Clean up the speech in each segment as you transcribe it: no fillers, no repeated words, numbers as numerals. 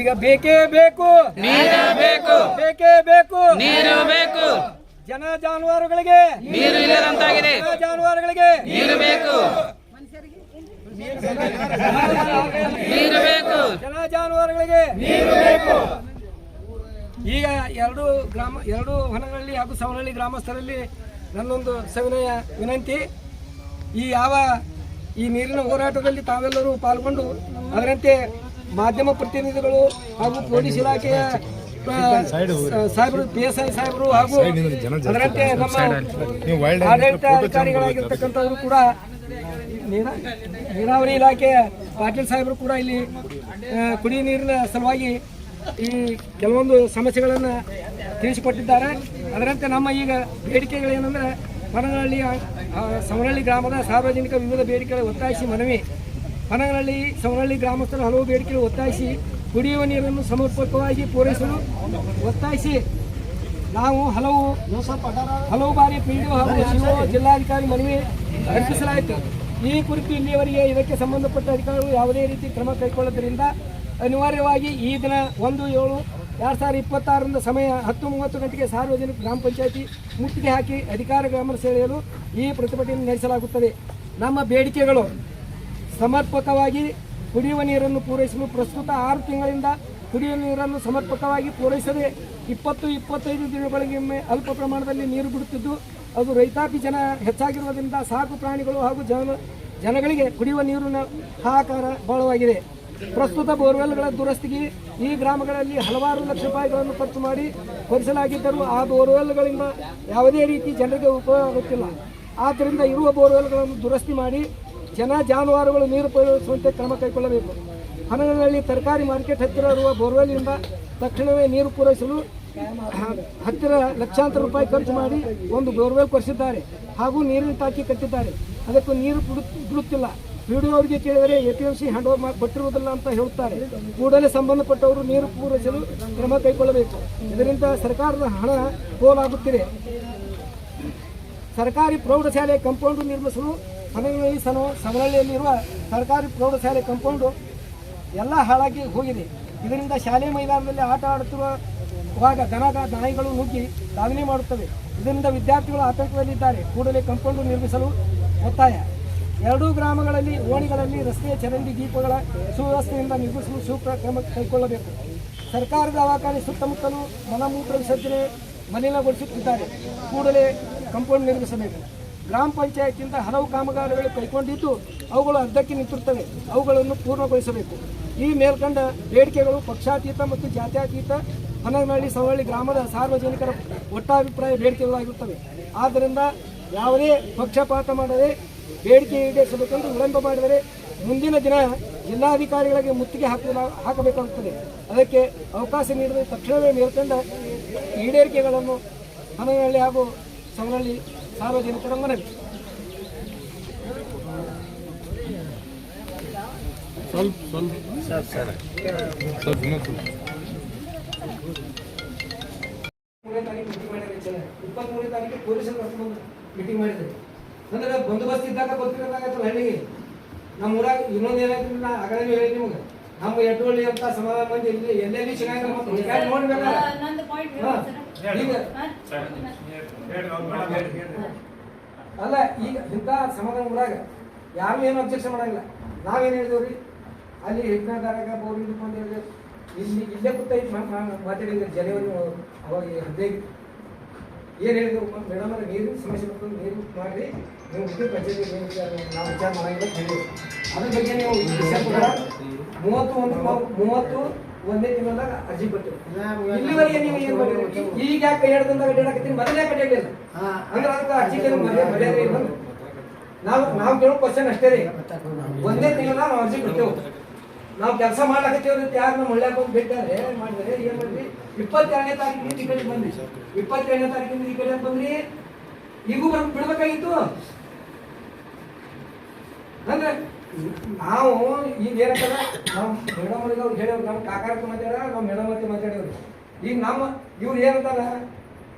ಈಗ ಬೇಕೇ ಬೇಕು ನೀರು ಬೇಕು, ಬೇಕೇ ಬೇಕು ನೀರು ಬೇಕು, ಜನ ಜಾನುವಾರುಗಳಿಗೆ ನೀರು ಇಲ್ಲದಂತಾಗಿದೆ, ಜಾನುವಾರುಗಳಿಗೆ ನೀರು ಬೇಕು, ನೀರು ಬೇಕು, ಜನ ಜಾನುವಾರುಗಳಿಗೆ ನೀರು ಬೇಕು. ಈಗ ಎರಡು ಹೊನಗಳ್ಳಿ ಹಾಗೂ ಸವನಹಳ್ಳಿ ಗ್ರಾಮಸ್ಥರಲ್ಲಿ ನನ್ನೊಂದು ಸವಿನಯ ವಿನಂತಿ, ಈ ನೀರಿನ ಹೋರಾಟದಲ್ಲಿ ತಾವೆಲ್ಲರೂ ಪಾಲ್ಗೊಂಡು ಅದರಂತೆ ಮಾಧ್ಯಮ ಪ್ರತಿನಿಧಿಗಳು ಹಾಗೂ ಪೊಲೀಸ್ ಇಲಾಖೆಯ ಸಾಹೇಬರು, PSI ಸಾಹೇಬರು ಹಾಗೂ ಅದರಂತೆ ನಮ್ಮ ಆಡಳಿತ ಅಧಿಕಾರಿಗಳಾಗಿರ್ತಕ್ಕಂಥವರು ಕೂಡ, ನೀರಾವರಿ ಇಲಾಖೆಯ ಪಾಟೀಲ್ ಸಾಹೇಬರು ಕೂಡ ಇಲ್ಲಿ ಕುಡಿಯುವ ನೀರಿನ ಸಲುವಾಗಿ ಈ ಕೆಲವೊಂದು ಸಮಸ್ಯೆಗಳನ್ನು ತಿಳಿಸಿಕೊಟ್ಟಿದ್ದಾರೆ. ಅದರಂತೆ ನಮ್ಮ ಈಗ ಬೇಡಿಕೆಗಳೇನೆಂದರೆ ಪನಗನಹಳ್ಳಿ ಸವನಹಳ್ಳಿ ಗ್ರಾಮದ ಸಾರ್ವಜನಿಕ ವಿವಿಧ ಬೇಡಿಕೆಗಳ ಒತ್ತಾಯಿಸಿ ಮನವಿ. ಪನಗನಹಳ್ಳಿ ಸವನಹಳ್ಳಿ ಗ್ರಾಮಸ್ಥರ ಹಲವು ಬೇಡಿಕೆಗಳು ಒತ್ತಾಯಿಸಿ ಕುಡಿಯುವ ನೀರನ್ನು ಸಮರ್ಪಕವಾಗಿ ಪೂರೈಸಲು ಒತ್ತಾಯಿಸಿ ನಾವು ಹಲವು ಬಾರಿ PDO ಹಾಗೂ CO ಜಿಲ್ಲಾಧಿಕಾರಿ ಮನವಿ ಅರ್ಪಿಸಲಾಯಿತು. ಈ ಕುರಿತು ಇಲ್ಲಿಯವರೆಗೆ ಇದಕ್ಕೆ ಸಂಬಂಧಪಟ್ಟ ಅಧಿಕಾರಿಗಳು ಯಾವುದೇ ರೀತಿ ಕ್ರಮ ಕೈಗೊಳ್ಳೋದ್ರಿಂದ ಅನಿವಾರ್ಯವಾಗಿ ಈ ದಿನ 1/7/2026 ಸಮಯ 10:30 ಗಂಟೆಗೆ ಸಾರ್ವಜನಿಕ ಗ್ರಾಮ ಪಂಚಾಯತಿ ಮುತ್ತಿಗೆ ಹಾಕಿ ಅಧಿಕಾರ ಗಮನ ಸೆಳೆಯಲು ಈ ಪ್ರತಿಭಟನೆ ನಡೆಸಲಾಗುತ್ತದೆ. ನಮ್ಮ ಬೇಡಿಕೆಗಳು ಸಮರ್ಪಕವಾಗಿ ಕುಡಿಯುವ ನೀರನ್ನು ಪೂರೈಸಲು ಪ್ರಸ್ತುತ 6 ತಿಂಗಳಿಂದ ಕುಡಿಯುವ ನೀರನ್ನು ಸಮರ್ಪಕವಾಗಿ ಪೂರೈಸದೆ 20-25 ದಿನಗಳಿಗೊಮ್ಮೆ ಅಲ್ಪ ಪ್ರಮಾಣದಲ್ಲಿ ನೀರು ಬಿಡುತ್ತಿದ್ದು, ಅದು ರೈತಾಪಿ ಜನ ಹೆಚ್ಚಾಗಿರುವುದರಿಂದ ಸಾಕು ಪ್ರಾಣಿಗಳು ಹಾಗೂ ಜನಗಳಿಗೆ ಕುಡಿಯುವ ನೀರಿನ ಹಾಹಾಕಾರ ಬಹಳವಾಗಿದೆ. ಪ್ರಸ್ತುತ ಬೋರ್ವೆಲ್ಗಳ ದುರಸ್ತಿಗೆ ಈ ಗ್ರಾಮಗಳಲ್ಲಿ ಹಲವಾರು ಲಕ್ಷ ರೂಪಾಯಿಗಳನ್ನು ಖರ್ಚು ಮಾಡಿ ಕೊರೆಸಲಾಗಿದ್ದರೂ ಆ ಬೋರ್ವೆಲ್ಗಳಿಂದ ಯಾವುದೇ ರೀತಿ ಜನರಿಗೆ ಉಪಯೋಗ ಆಗುತ್ತಿಲ್ಲ. ಆದ್ದರಿಂದ ಇರುವ ಬೋರ್ವೆಲ್ಗಳನ್ನು ದುರಸ್ತಿ ಮಾಡಿ ಜನ ಜಾನುವಾರುಗಳು ನೀರು ಪೂರೈಸುವಂತೆ ಕ್ರಮ ಕೈಗೊಳ್ಳಬೇಕು. ಪನಗನಹಳ್ಳಿ ತರಕಾರಿ ಮಾರ್ಕೆಟ್ ಹತ್ತಿರ ಇರುವ ಬೋರ್ವೆಲ್ನಿಂದ ತಕ್ಷಣವೇ ನೀರು ಪೂರೈಸಲು ಹತ್ತಿರ ಲಕ್ಷಾಂತರ ರೂಪಾಯಿ ಖರ್ಚು ಮಾಡಿ ಒಂದು ಬೋರ್ವೆಲ್ ಕೊರೆಸಿದ್ದಾರೆ ಹಾಗೂ ನೀರಿನ ಟಾಕಿ ಕಟ್ಟಿದ್ದಾರೆ. ಅದಕ್ಕೂ ನೀರು ಬಿಡುತ್ತಿಲ್ಲ. PDO ಅವರಿಗೆ ಕೇಳಿದರೆ APMC ಹ್ಯಾಂಡ್ ಓವರ್ ಕೊಟ್ಟಿರುವುದಿಲ್ಲ ಅಂತ ಹೇಳುತ್ತಾರೆ. ಕೂಡಲೇ ಸಂಬಂಧಪಟ್ಟವರು ನೀರು ಪೂರೈಸಲು ಕ್ರಮ ಕೈಗೊಳ್ಳಬೇಕು. ಇದರಿಂದ ಸರ್ಕಾರದ ಹಣ ಪೋಲಾಗುತ್ತಿದೆ. ಸರ್ಕಾರಿ ಪ್ರೌಢಶಾಲೆ ಕಾಂಪೌಂಡ್ ನಿರ್ಮಿಸಲು ಪನಗನಹಳ್ಳಿ ಸವನಹಳ್ಳಿಯಲ್ಲಿರುವ ಸರ್ಕಾರಿ ಪ್ರೌಢಶಾಲೆ ಕಾಂಪೌಂಡು ಎಲ್ಲ ಹಾಳಾಗಿ ಹೋಗಿದೆ. ಇದರಿಂದ ಶಾಲೆ ಮೈದಾನದಲ್ಲಿ ಆಟ ಆಡುತ್ತಿರುವಾಗ ನಾಯಿಗಳು ನುಗ್ಗಿ ದಾವಣಿ ಮಾಡುತ್ತವೆ. ಇದರಿಂದ ವಿದ್ಯಾರ್ಥಿಗಳು ಆತಂಕದಲ್ಲಿದ್ದಾರೆ. ಕೂಡಲೇ ಕಾಂಪೌಂಡ್ ನಿರ್ಮಿಸಲು ಒತ್ತಾಯ. ಎರಡೂ ಗ್ರಾಮಗಳಲ್ಲಿ ಓಣಿಗಳಲ್ಲಿ ರಸ್ತೆ ಚರಂಡಿ ದೀಪಗಳ ಸುವ್ಯವಸ್ಥೆಯಿಂದ ನಿರ್ಮಿಸಲು ಸೂಕ್ತ ಕ್ರಮ ಕೈಗೊಳ್ಳಬೇಕು. ಸರ್ಕಾರದ ದವಾಖಾನೆ ಸುತ್ತಮುತ್ತಲೂ ಮಲಮೂತ್ರ ವಿಸರ್ಜನೆ ಮಲಿನಗೊಳಿಸುತ್ತಿದ್ದಾರೆ. ಕೂಡಲೇ ಕಾಂಪೌಂಡ್ ನಿರ್ಮಿಸಬೇಕು. ಗ್ರಾಮ ಪಂಚಾಯತಿಯಿಂದ ಹಲವು ಕಾಮಗಾರಿಗಳು ಕೈಗೊಂಡಿದ್ದು ಅವುಗಳು ಅರ್ಧಕ್ಕೆ ನಿಂತಿರುತ್ತವೆ. ಅವುಗಳನ್ನು ಪೂರ್ಣಗೊಳಿಸಬೇಕು. ಈ ಮೇಲ್ಕಂಡ ಬೇಡಿಕೆಗಳು ಪಕ್ಷಾತೀತ ಮತ್ತು ಜಾತ್ಯತೀತ ಪನಗನಹಳ್ಳಿ ಸವನಹಳ್ಳಿ ಗ್ರಾಮದ ಸಾರ್ವಜನಿಕರ ಒಟ್ಟಾಭಿಪ್ರಾಯ ಬೇಡಿಕೆಗಳಾಗಿರುತ್ತವೆ. ಆದ್ದರಿಂದ ಯಾವುದೇ ಪಕ್ಷಪಾತ ಮಾಡದೆ ಬೇಡಿಕೆ ಈಡೇರಿಸಬೇಕೆಂದು ವಿಳಂಬ ಮಾಡಿದರೆ ಮುಂದಿನ ದಿನ ಜಿಲ್ಲಾಧಿಕಾರಿಗಳಿಗೆ ಮುತ್ತಿಗೆ ಹಾಕಬೇಕಾಗುತ್ತದೆ. ಅದಕ್ಕೆ ಅವಕಾಶ ನೀಡಿದ ತಕ್ಷಣವೇ ಮೇಲ್ಕಂಡ ಈಡೇರಿಕೆಗಳನ್ನು ಪನಗನಹಳ್ಳಿ ಹಾಗೂ ಸವನಹಳ್ಳಿ ಸಾರ್ವಜನಿಕರ ಮನವಿ. ತಾರೀಕು ಪೊಲೀಸರು ಮೀಟಿಂಗ್ ಮಾಡಿದ್ರು. ಅಂದ್ರೆ ಬಂದೋಬಸ್ತ್ ಇದ್ದಾಗ ಗೊತ್ತಿರೋದಾಗತ್ತಲ್ಲ ಹಳ್ಳಿಗೆ. ನಮ್ಮ ಊರಾಗ ಇನ್ನೊಂದು ಏನಾಯ್ತು, ನಾ ಆಗಲೇ ಹೇಳಿ ನಿಮ್ಗೆ, ನಮ್ಮ ಎಡ್ಡೋಳ್ಳಿ ಅಂತ ಸಮಾಧಾನ ಮಂದಿ ಎಲ್ಲೆಲ್ಲಿ ಚೆನ್ನಾಗಿ ನೋಡ್ಬೇಕಲ್ಲ. ಅಲ್ಲ, ಈಗ ಇಂಥ ಸಮಾಧಾನ ಊರಾಗ ಯಾರು ಏನು ಅಬ್ಜೆಕ್ಷನ್ ಮಾಡಂಗಿಲ್ಲ. ನಾವೇನು ಹೇಳಿದೇವ್ರಿ, ಅಲ್ಲಿ ಹೆಗ್ನಾದಾರಾಗ ಬೋರ್ ಇಟ್ಕೊಂಡು ಹೇಳಿದೆ, ಇಲ್ಲೇ ಕೂತೈತಿ ಮಾತಾಡಿದ್ರೆ ಜನವರಿ ಅವಾಗ 15 ಏನು ಹೇಳಿದೆವು, ಮೇಡಮ್ ನೀರಿನ ಸಮಸ್ಯೆ ಬರ್ತದೆ, ನೀರು ಮಾಡಿರಿ, ನೀವು ಉದ್ಯೋಗ ಪಂಚಾಯತಿ ಏನು ನಾವು ವಿಚಾರ ಮಾಡಂಗಿಲ್ಲ ಅಂತ ಹೇಳಿದ್ವಿ. ಅದ್ರ ಬಗ್ಗೆ ನೀವು ಡಿಸೆಂಬರ್ 31ನೇ ತಿಂಗಳದಾಗ ಅರ್ಜಿ ಕೊಟ್ಟಿವಿ. ಇಲ್ಲಿವರೆಗೆ ನೀವು ಏನು ಮಾಡಿರಿ, ಈಗ ಯಾಕೆ 2 ದಿನದಾಗ ಅಡ್ಡಾಡಕತ್ತೀನಿ, ಮೊದಲೇ ಕಟ್ಟಿರಲಿಲ್ಲ ಅಂದ್ರೆ ಅದಕ್ಕೆ ಅರ್ಜಿಗೆ ಮರ್ಯಾದೆ ಇಲ್ಲ. ನಾವು ಕೇಳೋ ಕ್ವಶನ್ ಅಷ್ಟೇ ರೀ, 1ನೇ ತಿಂಗಳದಾಗ ನಾವು ಅರ್ಜಿ ಕೊಡ್ತೇವೆ. ನಾವು ಕೆಲಸ ಮಾಡ್ಲಾಕತ್ತೀವಿ ಯಾರು ನಮ್ಮ ಹಳ್ಳ್ಯಾಗ ಬಂದು ಬಿಟ್ಟಾರೆ ಮಾಡಿದ್ರೆ ಏನು ಮಾಡಿರಿ, 22ನೇ ತಾರೀಕಿನ ಈ ಕಡೆ ಬಂದ್ರಿ, 22ನೇ ತಾರೀಕಿಂದ ಈ ಕಡೆ ಬಂದ್ರಿ. ಈಗೂ ಬಿಡ್ಬೇಕಾಗಿತ್ತು. ಅಂದ್ರೆ ನಾವು ಈಗ ಏನಂತಾರ, ನಾವು ಮೇಡಮ್ ಅವ್ರಿಗೆ ಅವ್ರು ಹೇಳೋರು, ನಮ್ಮ ಕಾಕಾರಕ್ಕೆ ಮಾತಾಡ, ನಾವು ಮೇಡಮ್ ಅಂತ ಮಾತಾಡೋರು. ಈಗ ನಮ್ಮ ಇವ್ರು ಏನಂತಾರ,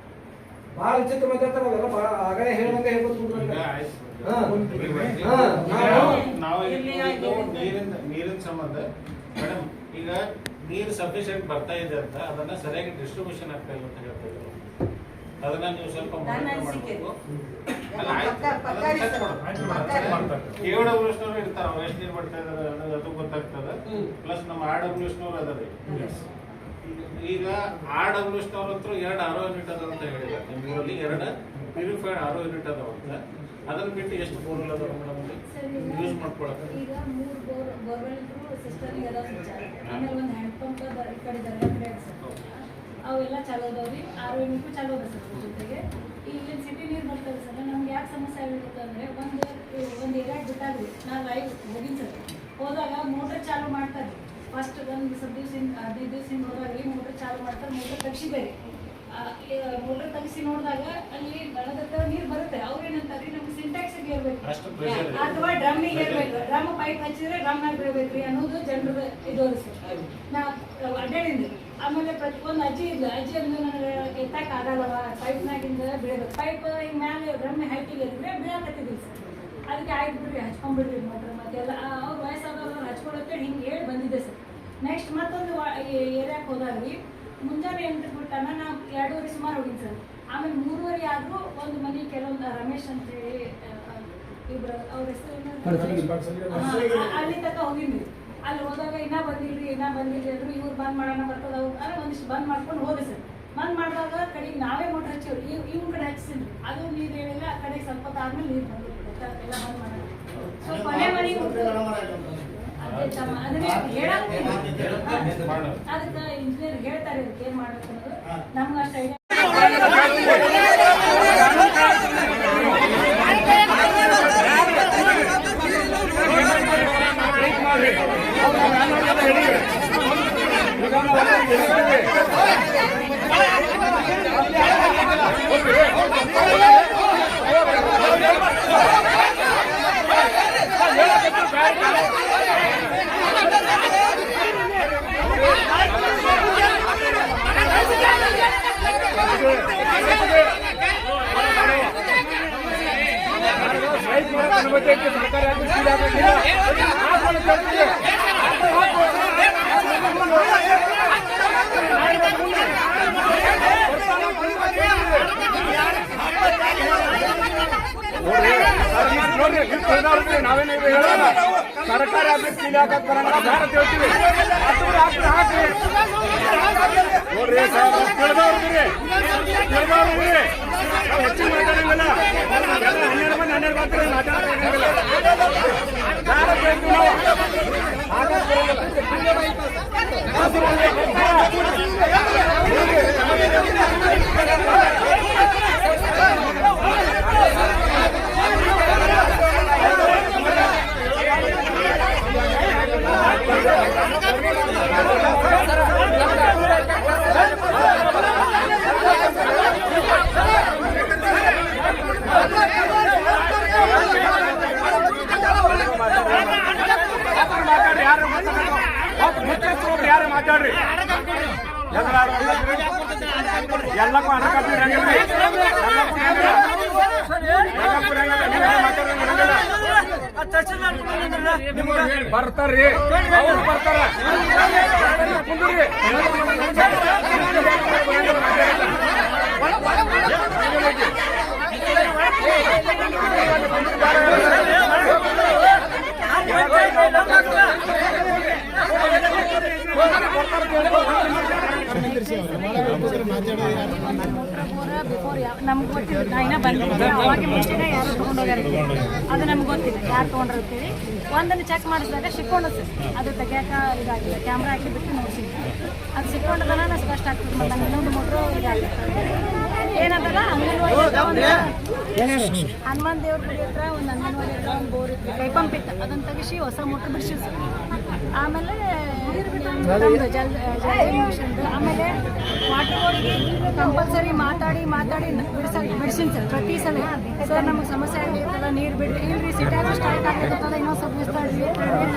ಭಾಳ ವಿಚಿತ್ರ ಮಾತಾಡ್ತಾರ, ಅವೆಲ್ಲ ಭಾಳ ಆಗಲೇ ಹೇಳ್ದಂಗೆ ಹೇಳ್ಬೋದು. ಸಂಬಂಧ ಮೇಡಮ್ ಈಗ ನೀರು ಸಫಿಷಿಯಂಟ್ ಬರ್ತಾ ಇದೆ ಅಂತ ಅದನ್ನ ಸರಿಯಾಗಿ ಡಿಸ್ಟ್ರಿಬ್ಯೂಷನ್ ಆಗ್ತಾ ಇಲ್ಲ ಅಂತ ಹೇಳ್ತಾ ಇದ್ರು. ಅದನ್ನ ನೀವು ಸ್ವಲ್ಪ ಮಾಡಬೇಕು. KWSನವರು ಇರ್ತಾರ, ಅವ್ರು ಎಷ್ಟು ನೀರು ಬರ್ತಾ ಇದಾರೆ ಅನ್ನೋದು ಅದು ಗೊತ್ತಾಗ್ತದೆ. ಪ್ಲಸ್ ನಮ್ಮ RWSನವರು ಅದಾರೆ. ಈಗ RWSನವ್ರ ಹತ್ರ 2 RO ಯೂನಿಟ್ ಅದಾವ ಅಂತ ಹೇಳಿದ್ದಾರೆ. ನಿಮ್ಮೂರಲ್ಲಿ 2 ಪ್ಯೂರಿಫೈಡ್ RO ಯೂನಿಟ್ ಅದಾವ ಅಂತ. ಅದನ್ನ ಬಿಟ್ಟು ಎಷ್ಟು ಬೋರ್ವೆಲ್ ಅದಾವ ಮೇಡಮ್ ಯೂಸ್ ಮಾಡ್ಕೊಳಕ್ಕೆ? ಈಗ 3 ಬೋರ್ವೆಲ್ ಸಿಸ್ಟಮ್ ಅದಾವ ಸರ್. ಆಮೇಲೆ ಒಂದು ಹ್ಯಾಂಡ್ ಪಂಪ್ ಈ ಕಡೆ ಕಡೆ ಅವೆಲ್ಲ ಚಾಲೂ ಅದಾವ್ರಿ. RO ಯೂನಿಟ್ ಚಾಲೂ ಅದ ಸರ್. ಜೊತೆಗೆ ಇಲ್ಲಿನ ಸಿಟಿ ನೀರು ಬರ್ತದೆ ಸರ್. ನಮ್ಗೆ ಯಾಕೆ ಸಮಸ್ಯೆ ಆಗಿರುತ್ತೆ ಅಂದರೆ ಒಂದು ಏರಿಯಾ ಬಿಟ್ಟಾಗ್ರಿ ನಾ ಲೈವ್ ಹೋಗಿನಿ ಸರ್. ಹೋದಾಗ ಮೋಟರ್ ಚಾಲೂ ಮಾಡ್ತಾರೆ. ಫಸ್ಟ್ ಒಂದು ಸ್ವಲ್ಪ ದಿವಸದಿಂದ 15 ದಿವಸದಿಂದ ಹೋದಾಗ್ರಿ ಮೋಟರ್ ಚಾಲೂ ಮಾಡ್ತಾರೆ. ಮೋಟರ್ ತೆಗಿಸಿದ್ದಾರೆ. ಮೋಟರ್ ತೆಗಿಸಿ ನೋಡಿದಾಗ ಅಲ್ಲಿ ಬೆಳದ ನೀರು ಬರುತ್ತೆ. ಅವ್ರು ಏನಂತಾರೆ ನಮ್ಗೆ ಸಿಂಟ್ಯಾಕ್ಸಿಗೆ ಇರಬೇಕು ಅಥವಾ ಡ್ರಮ್ಮಿಗೆ ಇರಬೇಕು. ಡ್ರಮ್ ಪೈಪ್ ಹಚ್ಚಿದ್ರೆ ಡ್ರಮ್ನಾಗ ಬೀಳ್ಬೇಕ್ರಿ ಅನ್ನೋದು ಜನರ ಇದು ಸರ್. ನಾ ಅಡ್ಡಾಡಿದ್ರಿ. ಆಮೇಲೆ ಪ್ರತಿಯೊಂದು ಅಜ್ಜಿ ಇದ್ಲು. ಅಜ್ಜಿ ಅಂದ್ರೆ ನನಗೆ ಎತ್ತಕ್ಕೆ ಆಗಲ್ಲವ, ಪೈಪ್ನಾಗಿಂದ ಬೀಳಬೇಕು. ಪೈಪ್ ಹಿಂಗೆ ಮ್ಯಾಲೆ ಡ್ರಮ್ ಹೈಟಿಗೆ ಇದ್ರೆ ಬೀಳಕತ್ತಿದ್ವಿ ಸರ್. ಅದಕ್ಕೆ ಆಯ್ತು ಬಿಡ್ರಿ ಹಚ್ಕೊಂಡ್ಬಿಡ್ರಿ ಮೋಟ್ರ್ ಮತ್ತೆಲ್ಲ ಅವ್ರು ವಯಸ್ಸಾದವ್ರು ಹಚ್ಕೊಳತ್ತೆ ಹಿಂಗೆ ಹೇಳಿ ಬಂದಿದ್ದೆ ಸರ್. ನೆಕ್ಸ್ಟ್ ಮತ್ತೊಂದು ಏರಿಯಾಕ್ಕೆ ಹೋದಾಗ್ರಿ ಮುಂಜಾನೆ 8 ಬಿಟ್ಟಾನ ನಾ 2:30 ಸುಮಾರು ಹೋಗಿನಿ ಸರ್. ಆಮೇಲೆ 3:30 ಆದರೂ ಒಂದು ಮನೆ ಕೆಲವೊಂದು ರಮೇಶ್ ಅಂತೇಳಿ ಇಬ್ರು ಅವ್ರ ಹೆಸರು ಅಲ್ಲಿ ತನಕ ಹೋಗಿನ್ರಿ. ಅಲ್ಲಿ ಹೋದಾಗ ಇನ್ನೂ ಬಂದಿಲ್ರಿ ಅಂದ್ರು. ಇವ್ರು ಬಂದ್ ಮಾಡೋಣ ಬರ್ತದ ಅಂದ್ರೆ ಒಂದಿಷ್ಟು ಬಂದ್ ಮಾಡ್ಕೊಂಡು ಹೋದೆ ಸರ್. ಬಂದ್ ಮಾಡಿದಾಗ ಕಡೆಗೆ ನಾವೇ ಮೋಟ್ರ್ ಹಚ್ಚಿವ್ರಿ. ಇವ್ನ ಕಡೆ ಹಚ್ಚಿದ್ರಿ. ಅದು ನೀರು ಹೇಳಿಲ್ಲ. ಆ ಕಡೆ ಸ್ವಲ್ಪ ಆದ್ಮೇಲೆ ನೀರು ಬಂದಿರುತ್ತೆ ಎಲ್ಲ ಬಂದ್ ಮಾಡೋಣ. ಸೊ ಕೊನೆ ಮನೆಗೆ ಅದಕ್ಕೆ ಇಂಜಿನಿಯರ್ ಹೇಳ್ತಾರೆ ಇದಕ್ಕೆ ಏನ್ ಮಾಡ್ಬೇಕು ಅನ್ನೋದು ನಮ್ಗೆ ಅಷ್ಟು ಐಡಿಯಾ. ನಾವೇನೇ ಸರ್ಕಾರಿ ಆಫೀಸ್ ಇಲಾಖೆ ಹೇಳ್ತೀವಿ ನೋಡ್ರಿ ಸರ್. ಹೆಚ್ಚಿನ ಮಾತಾಡಂಗಿಲ್ಲ. 12 ಮಂದಿ 12 ಮಾತ್ರ ಮಾತಾಡಂಗಿಲ್ಲ. ಯಾರು ಮಾತಾಡ್ರಿ ಎಲ್ಲಕ್ಕೂ ಹಣ ಬರ್ತಾರ್ರಿ ಅವ್ರು ಬರ್ತಾರ ನಮ್ಗೆ ಗೊತ್ತಿಲ್ಲ. ನಾ ಇನ್ನೂ ಬಂದಿಲ್ಲ. ಅವಾಗ ಮುಂಚೆನ ಯಾರು ತೊಗೊಂಡೋಗ್ಯಾರ ಅದು ನಮ್ಗೆ ಗೊತ್ತಿಲ್ಲ ಯಾರು ತೊಗೊಂಡಿರ್ತೀವಿ. ಒಂದನ್ನು ಚೆಕ್ ಮಾಡಿಸಿದಾಗ ಸಿಕ್ಕೊಂಡು ಸರ್ ಅದು ತೆಗಿಯಾಕ ಇದಾಗಿಲ್ಲ. ಕ್ಯಾಮ್ರಾ ಹಾಕಿ ಬಿಟ್ಟು ನೋಡ್ಸಿದ್ವಿ. ಅದು ಸಿಕ್ಕೊಂಡದಲ್ಲ ನಾ ಸ್ಪಷ್ಟ ಆಗ್ತದೆ. ಮತ್ತು ಇನ್ನೊಂದು ಮೋಟ್ರು ಇದಾಗಿರ್ತದೆ. ಏನಂತಲ್ಲ ಅಂಗನವಾಡಿ ಹನುಮಾನ್ ದೇವ್ರ ಗುಡಿ ಹತ್ರ ಒಂದು ಅಂಗನವಾಡಿ ಹತ್ರ ಒಂದು ಬೋರ್ ಇತ್ತು, ಕೈ ಪಂಪ್ ಇತ್ತು. ಅದನ್ನು ತೆಗಿಸಿ ಹೊಸ ಮೋಟ್ರ್ ಬಿಡಿಸಿ ಸರ್. ಆಮೇಲೆ ಜಲ್ ಮಿಷನ್ದು ಆಮೇಲೆ ವಾಟರ್ ಬೋರ್ಡ್ಗೆ ಕಂಪಲ್ಸರಿ ಮಾತಾಡಿ ಬಿಡಿಸಿನ ಸರ್ ಪ್ರತಿ ಸಲ. ಸರ್ ನಮಗೆ ಸಮಸ್ಯೆ ಆಗಿರ್ತಲ್ಲ ನೀರು ಬಿಡ್ರಿ ಇಲ್ರಿ ಸಿಟ್ಟಾಗಿ ಸ್ಟಾರ್ಟ್ ಆಗಿರ್ತದ ಇನ್ನೊಂದು ಸ್ವಲ್ಪ ಬಿಸ್ತಾಡ್ರಿ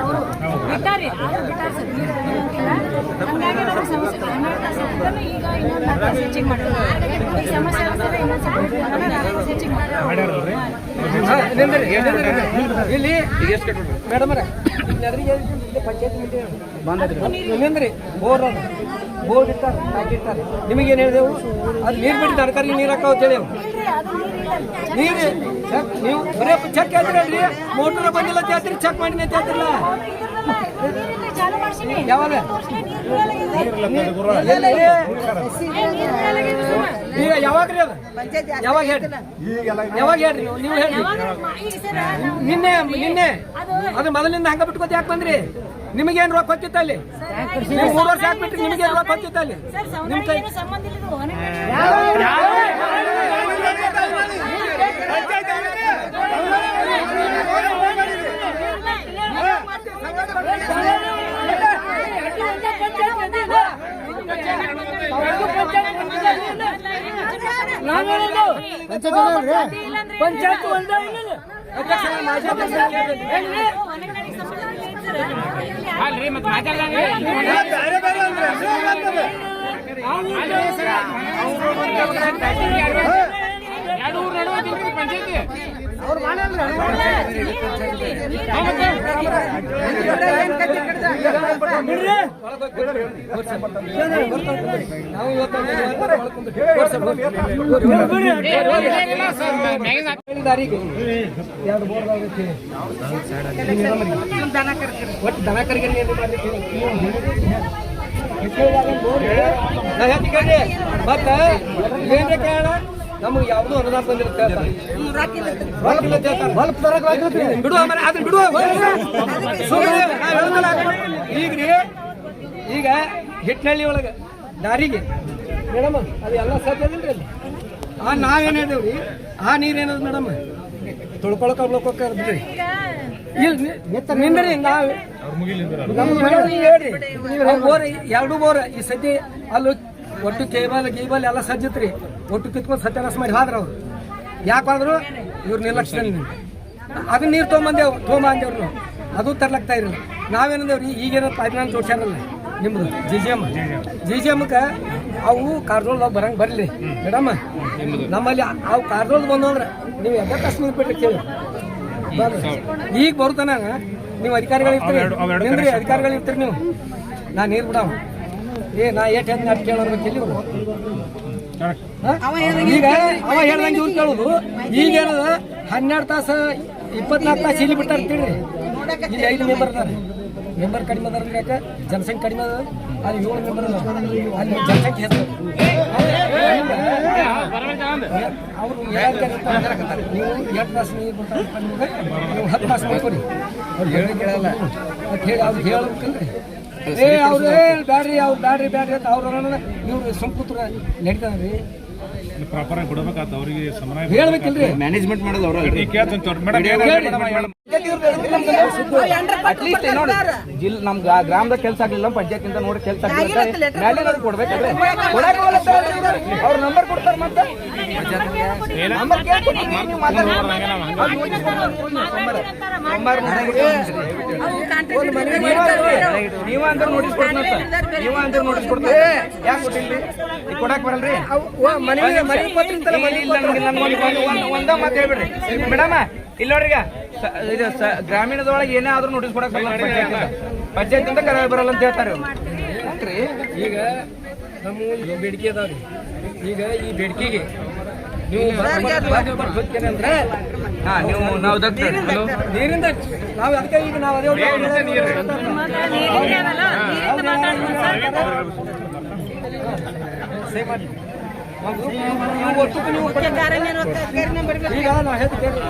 ಅವರು ಬಿಟ್ಟಾರಿ ಆದರೂ ಬಿಟ್ಟಾರ ಸರ್ ನೀರು ಬಿಡಂಗಿಲ್ಲ. ಹಂಗಾಗಿ ನಮಗೆ ಸಮಸ್ಯೆ 12 ತಾಸು ಈಗ ಇನ್ನೊಂದು 4 ತಾಸು ಚೆಕ್ ಮಾಡ್ತಾರೆ. ಈ ಸಮಸ್ಯೆ ಆಗ್ತದೆ ಇನ್ನೊಂದು ಚೆಕಿಂಗ್ ಇಲ್ಲಿ ಮೇಡಮ್ ಪಂಚಾಯತ್ ಬೋರ್ ಬೋರ್ಡ್ ಇರ್ತಾರೆ ಹಾಕಿರ್ತಾರೆ ನಿಮಗೇನು ಹೇಳಿದೆವು ಅದು ನೀರು ಬಿಟ್ಟು ತರಕಾರಿ ನೀರು ಹಾಕೋ ಅಂತೇಳಿ ನೀರು ನೀವು ಬರೀ ಚೆಕ್ ಹೇಳ್ತೀರಲ್ರಿ ಮೋಟ್ರ್ ಬಂದಿಲ್ಲ ಅಂತ ಹೇಳ್ತೀರಿ ಚೆಕ್ ಮಾಡಿನಿ ಅಂತ ಹೇಳ್ತಿರಲ್ಲ ಯಾವಾಗ ಈಗ ಯಾವಾಗ ರೀ ಅದು ಯಾವಾಗ ಹೇಳ್ರಿ ಯಾವಾಗ ಹೇಳ್ರಿ ನೀವು ಹೇಳ್ರಿ ನಿನ್ನೆ ನಿನ್ನೆ ಅದು ಮೊದಲಿಂದ ಹಂಗ ಬಿಟ್ಕೋತ ಯಾಕೆ ಬಂದ್ರಿ ನಿಮಗೇನು ರೊಕ್ಕ ಹೊತ್ತಿತ್ತ ಅಲ್ಲಿ ನೀವು 3 ವರ್ಷ ಹಾಕ್ಬಿಟ್ರಿ ನಿಮಗೇನು ರೊಕ್ಕ ಹೊತ್ತಿತ್ತ ಅಲ್ಲಿ ನಿಮ್ಮ ಕೈ ಸಂಬಂಧ ಪಂಚಾಯತ್ ಒಂದೇ ಅಲ್ರಿ ಮತ್ತೆ ಮಾತಾಡ್ದಂಗೆ ಎರಡು ಊರು ನಡುವೆ ಪಂಚಾಯತಿ ಅವ್ರು ಮಾಡಲ್ರಿ ದಾರಿಗೆ ಎರಡು ಬೋರ್ ಆಗುತ್ತೆ ಒಟ್ಟು ದನ ಕರಿಗೆ ಮತ್ತೆ ಏನ್ರ ಕೇಳ ನಮಗೆ ಯಾವ್ದು ಅನುದಾನ ಬಂದಿರುತ್ತೆ ಬಿಡು ಆಮೇಲೆ ಅದನ್ನ ಬಿಡು ಈಗ್ರಿ ಈಗ ಹಿಟ್ನಳ್ಳಿ ಒಳಗೆ ದಾರಿಗೆ ಮೇಡಮ್ ಅದು ಎಲ್ಲ ಸಾಧ್ಯ ಅದಿಲ್ರಿ ಅಲ್ಲಿ ಆ ನಾವೇನು ಹೇಳಿದೇವ್ರಿ ಆ ನೀರೇನದ ಮೇಡಮ್ ತೊಳ್ಕೊಳಕ ಬಿಡ್ರಿ ನಿಂದ್ರಿ ನಾವು ಹೇಳ್ರಿ ಬೋರ್ ಎರಡು ಬೋರ್ ಈ ಸದ್ಯ ಅಲ್ಲಿ ಒಟ್ಟು ಗೀಬಲ್ ಎಲ್ಲ ಸಜ್ಜತ್ರಿ ಒಟ್ಟು ಕಿತ್ಕೊಂಡು ಸತ್ಯಾನಾಶ ಮಾಡಿ ಹೋದ್ರ ಅವ್ರು ಯಾಕಾದ್ರು ಇವ್ರು ನಿರ್ಲಕ್ಷ್ಯದಲ್ಲಿ ಅದನ್ನ ನೀರು ತೊಗೊಂಬಂದೇವ್ರು ನಾವು ಅದು ತರ್ಲಾಗ್ತಾ ಇರಲಿಲ್ಲ ನಾವೇನಂದೇವ್ರಿ ಈಗೇನೋ ಪೈಪ್ಲೈನ್ ತೋರ್ಸ್ಯಾರಲ್ಲ ನಿಮ್ದು ಜಿ ಜಿ ಎಮ್ಗೆ ಅವು ಕಾರ್ದೋಳ್ ನಾವು ಬರಂಗೆ ಬರಲಿ ಮೇಡಮ್ ನಮ್ಮಲ್ಲಿ ಅವು ಕಾರ್ದೋಳ್ ಬಂದವ್ರೆ ನೀವು ಎಲ್ಲ ಕಷ್ಟ ನೀರು ಬಿಟ್ರೆ ಕೇಳಿ ಈಗ ಬರುತ್ತಾನ ನೀವು ಅಧಿಕಾರಿಗಳಿರ್ತೀರಿ ನಿಂದ್ರಿ ಅಧಿಕಾರಿಗಳಿರ್ತೀರಿ ನೀವು ನಾ ನೀರು ಬಿಡವ ನಾ ಏಟ್ ಹೆಂಗೆ ಅಟ್ ಕೇಳೋರ್ಬೇಕಿಲ್ಲ ಇವರು ಈಗ ಅವ ಹೇಳ್ದಂಗೆ ಇವ್ರು ಕೇಳೋದು ಈಗೇನದ 12 ತಾಸು 24 ತಾಸು ಇಲ್ಲಿ ಬಿಟ್ಟಾರ ತಿಳ್ರಿ ಇಲ್ಲಿ 5 ಮೆಂಬರ್ ಅದಾರೆ ಮೆಂಬರ್ ಕಡಿಮೆ ಅದಾರ ಯಾಕೆ ಜನಸಂಖ್ಯೆ ಕಡಿಮೆ ಅದ ಅಲ್ಲಿ 7 ಮೆಂಬರ್ ಅದಾರ ಅಲ್ಲಿ ಜನಸಂಖ್ಯೆ ಹೆಚ್ಚು ಅವರು ನೀವು 8 ತಾಸು ನೀರು ಬಿಡ್ತಾರೆ ನೀವು 10 ತಾಸು ಮಾಡ್ಕೊಡಿ ಅವ್ರು ಹೇಳಿ ಕೇಳಲ್ಲ ಅಂತ ಹೇಳಿ ಅವ್ರು ಹೇಳ್ಬೇಕಲ್ರಿ ಅವ್ರು ಬ್ಯಾಡ್ರಿ ಅಂತ ಅವ್ರು ಇವ್ರು ಸುಮ್ಕೂತ್ರ ನಡೀತಾವ್ರಿ ಪ್ರಾಪರ್ ಆಗಿ ಬಿಡಬೇಕಾದ ಅವರಿಗೆ ಸಮನ್ವಯ ಹೇಳ್ಬೇಕಿಲ್ರಿ ಮ್ಯಾನೇಜ್ಮೆಂಟ್ ಮಾಡೋದು ಅಟ್ಲೀಸ್ಟ್ ನೋಡಿ ನಮ್ ಗ್ರಾಮದಾಗ ಕೆಲಸ ಆಗ್ಲಿಲ್ಲ ಪಂಚಾಯತ್ ನೋಡಿ ಕೆಲಸ ಕೊಡ್ಬೇಕಲ್ರಿ ಅವ್ರ ನಂಬರ್ ಕೊಡ್ತಾರ ಮತ್ತೆ ನೀವ ಅಂತ ನೋಟಿಸ್ ಕೊಡ್ತಾರ ಯಾಕೆ ಕೊಟ್ಟಿಲ್ರಿ ಕೊಡಕ್ ಬರಲ್ರಿ ಒಂದ ಮಾತು ಹೇಳ್ಬಿಡ್ರಿ ಮೇಡಮ್ ಇಲ್ಲ ನೋಡ್ರಿ ಇದು ಗ್ರಾಮೀಣದೊಳಗೆ ಏನೇ ಆದ್ರೂ ನೋಟಿಸ್ ಕೊಡಕ್ ಬರಲ್ಲ ಪಂಚಾಯತ್ ಅಂತ ಕರೆ ಬರಲ್ಲ ಅಂತ ಹೇಳ್ತಾರೆ ಯಾಕ್ರಿ ಈಗ ನಮ್ಮ ಬೇಡಿಕೆ ಅದಾವ್ರಿ ಈಗ ಈ ಬೇಡಿಕೆಗೆ ನೀವು ಅಂದ್ರೆ ನೀವು ನಾವು ನೀರಿಂದ ನಾವು ಅದಕ್ಕೆ ಈಗ ನಾವು ಅದೇ ಸೇವ್ ಮಾಡಿ ಈಗ ನಾ ಹೇಳ್ತೀನಿ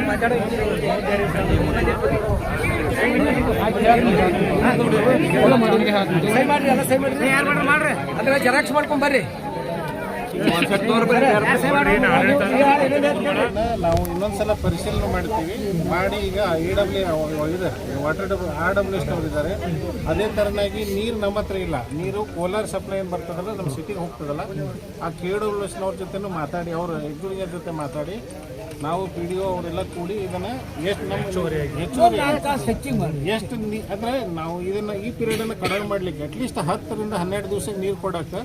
ಮಾತಾಡಲ್ಲ ಸೈ ಮಾಡ್ರಿ ಎಲ್ಲ ಸೈ ಮಾಡ್ರಿ ಮಾಡ್ರಿ ಅದನ್ನ ಜೆರಾಕ್ಸ್ ಮಾಡ್ಕೊಂಡ್ ಬರ್ರಿ ನಾವು ಇನ್ನೊಂದ್ಸಲ ಪರಿಶೀಲನೆ ಮಾಡ್ತೀವಿ ಮಾಡಿ ಈಗ ಇದೆ ವಾಟರ್ RWS ಇದ್ದಾರೆ ಅದೇ ತರನಾಗಿ ನೀರು ನಮ್ಮ ಹತ್ರ ಇಲ್ಲ ನೀರು ಕೋಲಾರ್ ಸಪ್ಲೈ ಏನು ಬರ್ತದಲ್ಲ ನಮ್ಮ ಸಿಟಿಗೆ ಹೋಗ್ತದಲ್ಲ ಆ KWS ಜೊತೆನೂ ಮಾತಾಡಿ ಅವ್ರ ಎಕ್ಸಿಕ್ಯೂಟಿವ್ ಜೊತೆ ಮಾತಾಡಿ ನಾವು PDO ಅವರೆಲ್ಲ ಕೂಡಿ ಇದನ್ನ ಎಷ್ಟು ನಮ್ಮ ಎಷ್ಟು ಅಂದ್ರೆ ನಾವು ಇದನ್ನ ಈ ಪೀರಿಯಡ್ ಅನ್ನ ಕಡಿಮೆ ಮಾಡ್ಲಿಕ್ಕೆ ಅಟ್ಲೀಸ್ಟ್ 10 ರಿಂದ 12 ದಿವಸಕ್ಕೆ ನೀರು ಕೊಡಕ್ಕೆ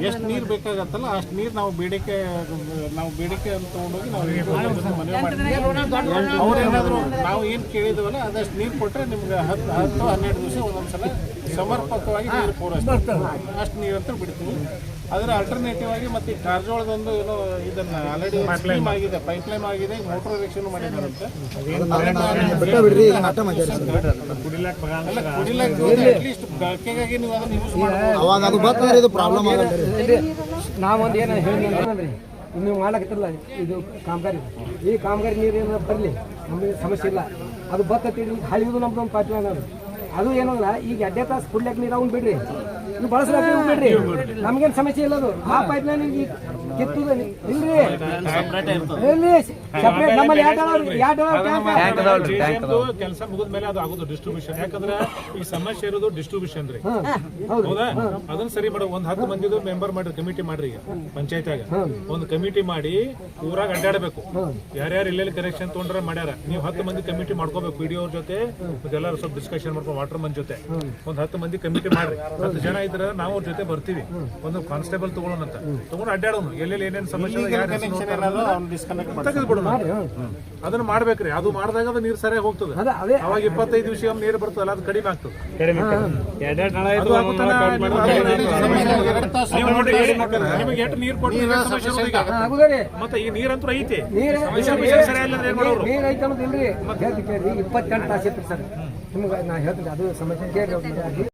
ಎಷ್ಟು ನೀರು ಬೇಕಾಗತ್ತಲ್ಲ ಅಷ್ಟು ನೀರು ನಾವು ಬೇಡಿಕೆ ಅಂತ ತಗೊಂಡೋಗಿ ನಾವು ಮನವಿ ಮಾಡ್ತೀವಿ. ಅವ್ರೇನಾದ್ರು ನಾವು ಏನು ಕೇಳಿದ್ವಲ್ಲ ಅದಷ್ಟು ನೀರು ಕೊಟ್ಟರೆ ನಿಮ್ಗೆ 10-12 ದಿವಸ ಒಂದೊಂದ್ಸಲ ಸಮರ್ಪಕವಾಗಿ ನೀರು ಪೂರೈಸ್ತಾರೆ. ಅಷ್ಟು ನೀರು ಅಂತ ಬಿಡ್ತೀವಿ. ಅದರ ಆಲ್ಟರ್ನೇಟಿವ್ ಆಗಿ ಮತ್ತೆ ಕಾರಜೋಳದೊಂದು ಏನೋ ಇದನ್ನ ಆಲ್ರೆಡಿ ಸ್ಕೀಮ್ ಆಗಿದೆ, ಪೈಪ್ಲೈನ್ ಆಗಿದೆ, ಮೋಟರ್ ರಿಕ್ಷನ್ ಮಾಡಿದಾರಂತೆ. ಅಟ್ಲೀಸ್ಟ್ ಬಳಕೆಗಾಗಿ ನೀವು ಅದನ್ನ ಯೂಸ್ ಮಾಡಬಹುದು. ನಾವೊಂದು ಏನು ಹೇಳಿದ್ರಿ ನೀವು ಮಾಡಕತ್ತಿರಲ್ಲ ಇದು ಕಾಮಗಾರಿ, ಈ ಕಾಮಗಾರಿ ನೀರು ಏನೋ ಬರಲಿ, ನಮಗೆ ಸಮಸ್ಯೆ ಇಲ್ಲ. ಅದು ಬರ್ತೈತಿ ಹಳಿಯೋದು ನಮ್ದು ಒಂದು ಪೈಪ್ಲೈನ್ ಅದು ಏನಲ್ಲ. ಈಗ 2 ತಾಸು ಕುಡ್ಲಿಕ್ಕೆ ನೀರು ಅವ್ನು ಬಿಡ್ರಿ, ನೀವು ಬಳಸ್ಲಾಕ ಬಿಡ್ರಿ, ನಮ್ಗೇನು ಸಮಸ್ಯೆ ಇಲ್ಲ. ಅದು ಆ ಪೈಪ್ಲೈನ್ ಕಿತ್ತುದ ಇಲ್ರಿ, ಸಪ್ರೇಟ್ ನಮ್ಮಲ್ಲಿ ಕೆಲಸ ಮುಗಿದ ಮೇಲೆ ಅದು ಆಗೋದು ಡಿಸ್ಟ್ರಿಬ್ಯೂಷನ್. ಯಾಕಂದ್ರೆ ಈ ಸಮಸ್ಯೆ ಇರೋದು ಡಿಸ್ಟ್ರಿಬ್ಯೂಷನ್ ರೀ. ಹೌದಾ? ಅದನ್ನ ಸರಿ ಮಾಡೋ ಒಂದು 10 ಮಂದಿದು ಮೆಂಬರ್ ಮಾಡ್ರಿ, ಕಮಿಟಿ ಮಾಡ್ರಿ. ಈಗ ಪಂಚಾಯತ್ಯಾಗ ಒಂದು ಕಮಿಟಿ ಮಾಡಿ ಊರಾಗ ಅಡ್ಡಾಡಬೇಕು. ಯಾರ್ಯಾರು ಇಲ್ಲೆಲ್ಲಿ ಕನೆಕ್ಷನ್ ತೊಗೊಂಡ್ರೆ ಮಾಡ್ಯಾರ, ನೀವು 10 ಮಂದಿ ಕಮಿಟಿ ಮಾಡ್ಕೋಬೇಕು. PDO ಅವ್ರ ಜೊತೆ ಎಲ್ಲರೂ ಸ್ವಲ್ಪ ಡಿಸ್ಕಷನ್ ಮಾಡ್ಕೊಂಡು ವಾಟರ್ ಮನ್ ಜೊತೆ ಒಂದು 10 ಮಂದಿ ಕಮಿಟಿ ಮಾಡ್ರಿ. 10 ಜನ ಇದ್ರೆ ನಾವು ಅವ್ರ ಜೊತೆ ಬರ್ತೀವಿ. ಒಂದು ಕಾನ್ಸ್ಟೇಬಲ್ ತಗೊಳ್ಳೋಣ ಅಂತ ತಗೊಂಡು ಅಡ್ಡಾಡೋಣ. ಎಲ್ಲೆಲ್ಲಿ ಏನೇನು ಸಮಸ್ಯೆ ತೆಗೆದ್ಬಿಡೋಣ. ಅದನ್ನ ಮಾಡ್ಬೇಕ್ರಿ. ಅದು ಮಾಡಿದಾಗ ಅದು ನೀರು ಸರಿಯಾಗಿ ಹೋಗ್ತದೆ. ಅವಾಗ 25 ದಿವಸ ನೀರು ಬರ್ತದಲ್ಲ, ಅದು ಕಡಿಮೆ ಆಗ್ತದೆ. ನಿಮಗೆ ಎಷ್ಟು ನೀರು ಕೊಟ್ಟು ಮತ್ತೆ ಈ ನೀರಂತೂ ಐತಿ. ನೀರು ಐತೆ ಅನ್ನೋದಿಲ್ರಿ. 28 ತಾಸು ಇತ್ತು ಸರ್ ನಿಮ್ಗೆ ನಾ ಹೇಳ್ತೀನಿ. ಅದು ಸಮಸ್ಯೆ ಕೇಳಿ